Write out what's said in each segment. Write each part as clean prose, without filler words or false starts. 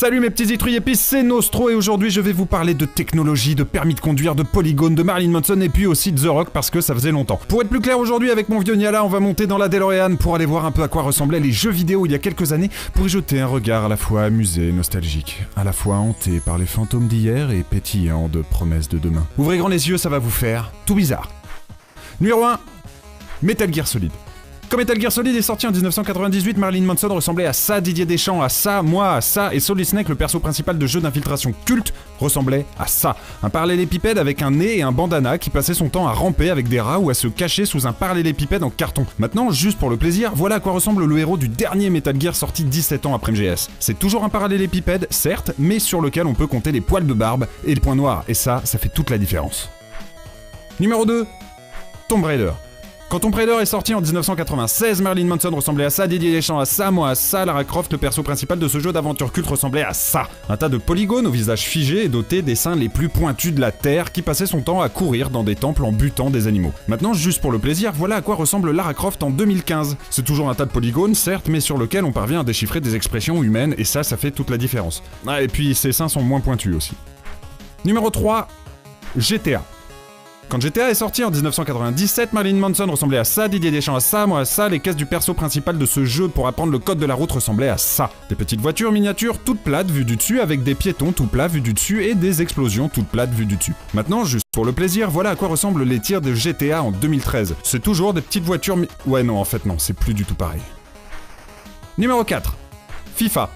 Salut mes petits citrouilles épices, c'est Nostro et aujourd'hui je vais vous parler de technologie, de permis de conduire, de polygones, de Marilyn Manson et puis aussi de The Rock parce que ça faisait longtemps. Pour être plus clair aujourd'hui avec mon vieux Niala, on va monter dans la DeLorean pour aller voir un peu à quoi ressemblaient les jeux vidéo il y a quelques années pour y jeter un regard à la fois amusé et nostalgique, à la fois hanté par les fantômes d'hier et pétillant de promesses de demain. Ouvrez grand les yeux, ça va vous faire tout bizarre. Numéro 1, Metal Gear Solid. Quand Metal Gear Solid est sorti en 1998, Marilyn Manson ressemblait à ça, Didier Deschamps à ça, moi à ça, et Solid Snake, le perso principal de jeu d'infiltration culte, ressemblait à ça. Un parallélépipède avec un nez et un bandana qui passait son temps à ramper avec des rats ou à se cacher sous un parallélépipède en carton. Maintenant, juste pour le plaisir, voilà à quoi ressemble le héros du dernier Metal Gear sorti 17 ans après MGS. C'est toujours un parallélépipède, certes, mais sur lequel on peut compter les poils de barbe et le point noir, et ça fait toute la différence. Numéro 2, Tomb Raider. Quand Tomb Raider est sorti en 1996, Marilyn Manson ressemblait à ça, Didier Deschamps à ça, moi à ça, Lara Croft, le perso principal de ce jeu d'aventure culte, ressemblait à ça. Un tas de polygones au visage figé et doté des seins les plus pointus de la Terre qui passait son temps à courir dans des temples en butant des animaux. Maintenant, juste pour le plaisir, voilà à quoi ressemble Lara Croft en 2015. C'est toujours un tas de polygones, certes, mais sur lequel on parvient à déchiffrer des expressions humaines et ça fait toute la différence. Ah, et puis ses seins sont moins pointus aussi. Numéro 3, GTA. Quand GTA est sorti en 1997, Marilyn Manson ressemblait à ça, Didier Deschamps à ça, moi à ça, les caisses du perso principal de ce jeu pour apprendre le code de la route ressemblaient à ça. Des petites voitures miniatures toutes plates vues du dessus avec des piétons tout plats vus du dessus et des explosions toutes plates vues du dessus. Maintenant, juste pour le plaisir, voilà à quoi ressemblent les tirs de GTA en 2013. C'est toujours des petites voitures Ouais non, en fait non, c'est plus du tout pareil. Numéro 4. FIFA.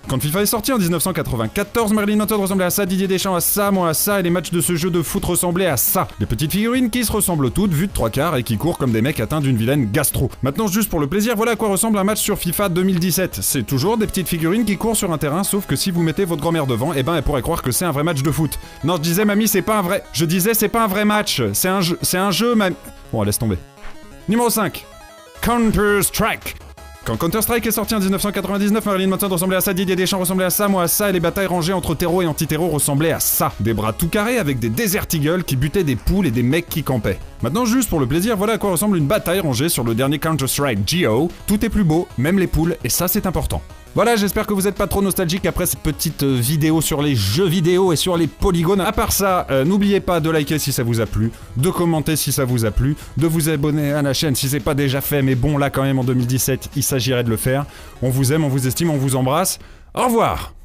Quand FIFA est sorti en 1994, Marilyn Manson ressemblait à ça, Didier Deschamps à ça, moi à ça, et les matchs de ce jeu de foot ressemblaient à ça. Des petites figurines qui se ressemblent toutes, vues de 3/4 et qui courent comme des mecs atteints d'une vilaine gastro. Maintenant, juste pour le plaisir, voilà à quoi ressemble un match sur FIFA 2017. C'est toujours des petites figurines qui courent sur un terrain, sauf que si vous mettez votre grand-mère devant, eh ben elle pourrait croire que c'est un vrai match de foot. Non, je disais mamie, c'est pas un vrai... Je disais c'est pas un vrai match, c'est un jeu, mamie... Bon, laisse tomber. Numéro 5. Counter-Strike. Quand Counter-Strike est sorti en 1999, Marilyn Manson ressemblait à ça, Didier Deschamps ressemblait à ça, moi à ça, et les batailles rangées entre terreau et anti-terreau ressemblaient à ça. Des bras tout carrés avec des Desert Eagles qui butaient des poules et des mecs qui campaient. Maintenant, juste pour le plaisir, voilà à quoi ressemble une bataille rangée sur le dernier Counter-Strike GO. Tout est plus beau, même les poules, et ça c'est important. Voilà, j'espère que vous êtes pas trop nostalgique après cette petite vidéo sur les jeux vidéo et sur les polygones. À part ça, n'oubliez pas de liker si ça vous a plu, de commenter si ça vous a plu, de vous abonner à la chaîne si c'est pas déjà fait, mais bon, là quand même en 2017, il s'agirait de le faire. On vous aime, on vous estime, on vous embrasse. Au revoir!